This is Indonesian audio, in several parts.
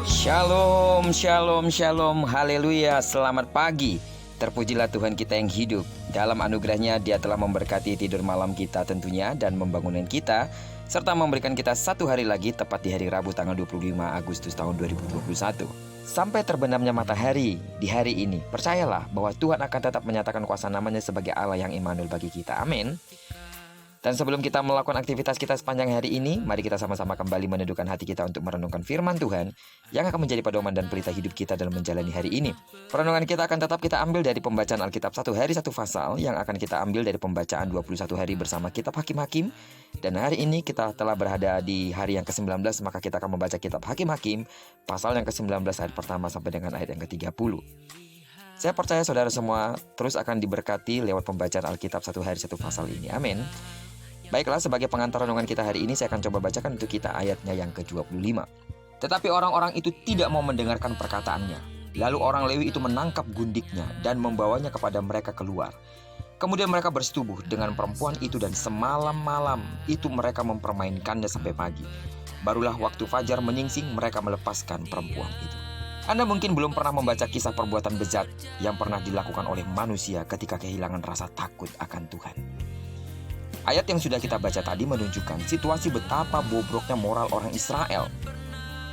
Shalom, shalom, shalom, haleluya, selamat pagi. Terpujilah Tuhan kita yang hidup. Dalam anugerahnya Dia telah memberkati tidur malam kita tentunya dan membangunkan kita, serta memberikan kita satu hari lagi tepat di hari Rabu tanggal 25 Agustus tahun 2021. Sampai terbenamnya matahari di hari ini, percayalah bahwa Tuhan akan tetap menyatakan kuasa namanya sebagai Allah yang Immanuel bagi kita. Amin. Dan sebelum kita melakukan aktivitas kita sepanjang hari ini, mari kita sama-sama kembali meneduhkan hati kita untuk merenungkan firman Tuhan yang akan menjadi pedoman dan pelita hidup kita dalam menjalani hari ini. Perenungan kita akan tetap kita ambil dari pembacaan Alkitab satu hari satu pasal, yang akan kita ambil dari pembacaan 21 hari bersama kitab Hakim-Hakim. Dan hari ini kita telah berada di hari yang ke-19, maka kita akan membaca kitab Hakim-Hakim pasal yang ke-19 ayat pertama sampai dengan ayat yang ke-30. Saya percaya saudara semua terus akan diberkati lewat pembacaan Alkitab satu hari satu pasal ini. Amin. Baiklah, sebagai pengantar renungan kita hari ini, saya akan coba bacakan untuk kita ayatnya yang ke-25. Tetapi orang-orang itu tidak mau mendengarkan perkataannya. Lalu orang Lewi itu menangkap gundiknya dan membawanya kepada mereka keluar. Kemudian mereka bersetubuh dengan perempuan itu dan semalam-malam itu mereka mempermainkannya sampai pagi. Barulah waktu fajar menyingsing mereka melepaskan perempuan itu. Anda mungkin belum pernah membaca kisah perbuatan bejat yang pernah dilakukan oleh manusia ketika kehilangan rasa takut akan Tuhan. Ayat yang sudah kita baca tadi menunjukkan situasi betapa bobroknya moral orang Israel.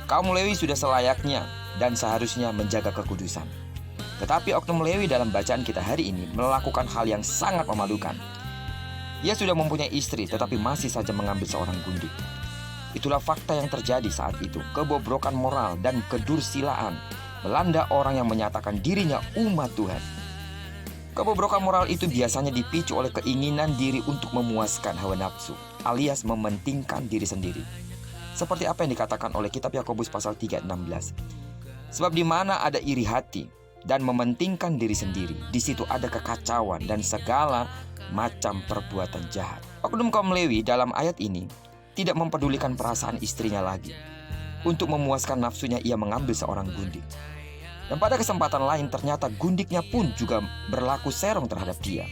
Kaum Lewi sudah selayaknya dan seharusnya menjaga kekudusan. Tetapi oknum Lewi dalam bacaan kita hari ini melakukan hal yang sangat memalukan. Ia sudah mempunyai istri tetapi masih saja mengambil seorang gundik. Itulah fakta yang terjadi saat itu. Kebobrokan moral dan kedursilaan melanda orang yang menyatakan dirinya umat Tuhan. Kebobrokan moral itu biasanya dipicu oleh keinginan diri untuk memuaskan hawa nafsu, alias mementingkan diri sendiri. Seperti apa yang dikatakan oleh kitab Yakobus pasal 3:16. Sebab di mana ada iri hati dan mementingkan diri sendiri, di situ ada kekacauan dan segala macam perbuatan jahat. Oknum kaum Lewi dalam ayat ini tidak mempedulikan perasaan istrinya lagi. Untuk memuaskan nafsunya ia mengambil seorang gundik. Dan pada kesempatan lain ternyata gundiknya pun juga berlaku serong terhadap dia.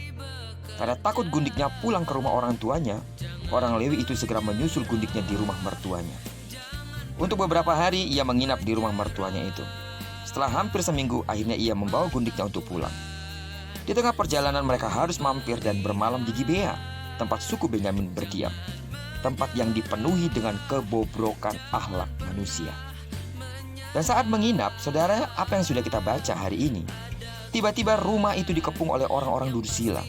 Karena takut gundiknya pulang ke rumah orang tuanya, orang Lewi itu segera menyusul gundiknya di rumah mertuanya. Untuk beberapa hari ia menginap di rumah mertuanya itu. Setelah hampir seminggu akhirnya ia membawa gundiknya untuk pulang. Di tengah perjalanan mereka harus mampir dan bermalam di Gibea, tempat suku Benyamin berdiam. Tempat yang dipenuhi dengan kebobrokan akhlak manusia. Dan saat menginap, saudara, apa yang sudah kita baca hari ini? Tiba-tiba rumah itu dikepung oleh orang-orang dursila.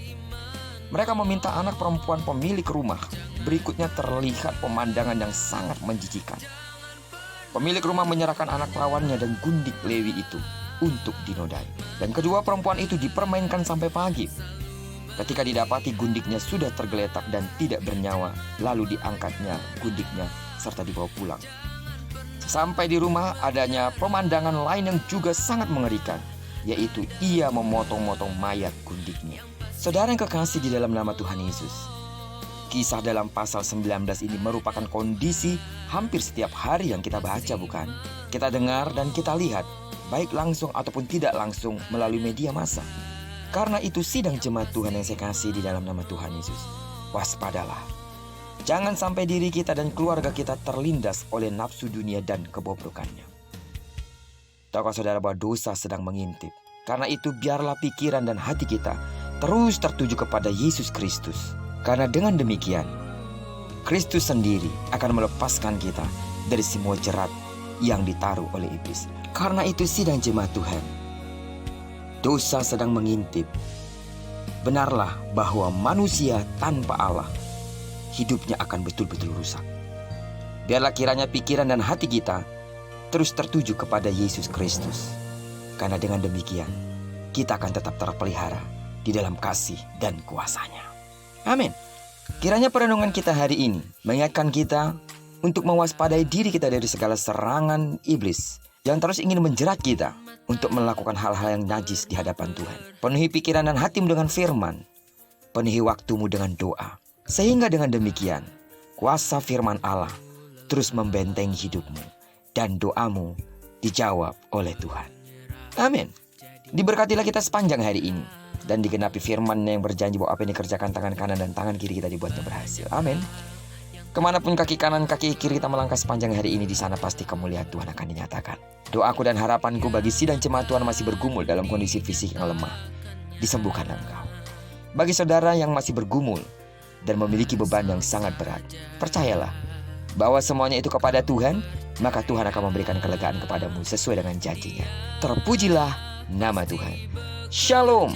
Mereka meminta anak perempuan pemilik rumah. Berikutnya terlihat pemandangan yang sangat menjijikan. Pemilik rumah menyerahkan anak perawannya dan gundik Lewi itu untuk dinodai. Dan kedua perempuan itu dipermainkan sampai pagi. Ketika didapati gundiknya sudah tergeletak dan tidak bernyawa, lalu diangkatnya gundiknya serta dibawa pulang. Sampai di rumah adanya pemandangan lain yang juga sangat mengerikan, yaitu ia memotong-motong mayat gundiknya. Saudara yang kekasih di dalam nama Tuhan Yesus, kisah dalam pasal 19 ini merupakan kondisi hampir setiap hari yang kita baca, bukan? Kita dengar dan kita lihat, baik langsung ataupun tidak langsung melalui media massa. Karena itu sidang jemaat Tuhan yang saya kasih di dalam nama Tuhan Yesus, waspadalah. Jangan sampai diri kita dan keluarga kita terlindas oleh nafsu dunia dan kebobrokannya. Tahukah saudara bahwa dosa sedang mengintip? Karena itu biarlah pikiran dan hati kita terus tertuju kepada Yesus Kristus. Karena dengan demikian, Kristus sendiri akan melepaskan kita dari semua jerat yang ditaruh oleh iblis. Karena itu sidang jemaat Tuhan, dosa sedang mengintip. Benarlah bahwa manusia tanpa Allah hidupnya akan betul-betul rusak. Biarlah kiranya pikiran dan hati kita terus tertuju kepada Yesus Kristus. Karena dengan demikian, kita akan tetap terpelihara di dalam kasih dan kuasa-Nya. Amin. Kiranya perenungan kita hari ini mengingatkan kita untuk mewaspadai diri kita dari segala serangan iblis yang terus ingin menjerat kita untuk melakukan hal-hal yang najis di hadapan Tuhan. Penuhi pikiran dan hatimu dengan firman. Penuhi waktumu dengan doa. Sehingga dengan demikian, kuasa firman Allah terus membentengi hidupmu dan doamu dijawab oleh Tuhan. Amin. Diberkatilah kita sepanjang hari ini dan digenapi firman yang berjanji bahwa apa yang dikerjakan tangan kanan dan tangan kiri kita dibuatnya berhasil. Amin. Kemanapun kaki kanan, kaki kiri kita melangkah sepanjang hari ini, di sana pasti kamu lihat Tuhan akan dinyatakan. Doaku dan harapanku bagi sidang jemaat Tuhan masih bergumul dalam kondisi fisik yang lemah, disembuhkanlah engkau. Bagi saudara yang masih bergumul dan memiliki beban yang sangat berat, percayalah bahwa semuanya itu kepada Tuhan, maka Tuhan akan memberikan kelegaan kepadamu sesuai dengan janjinya. Terpujilah nama Tuhan. Shalom.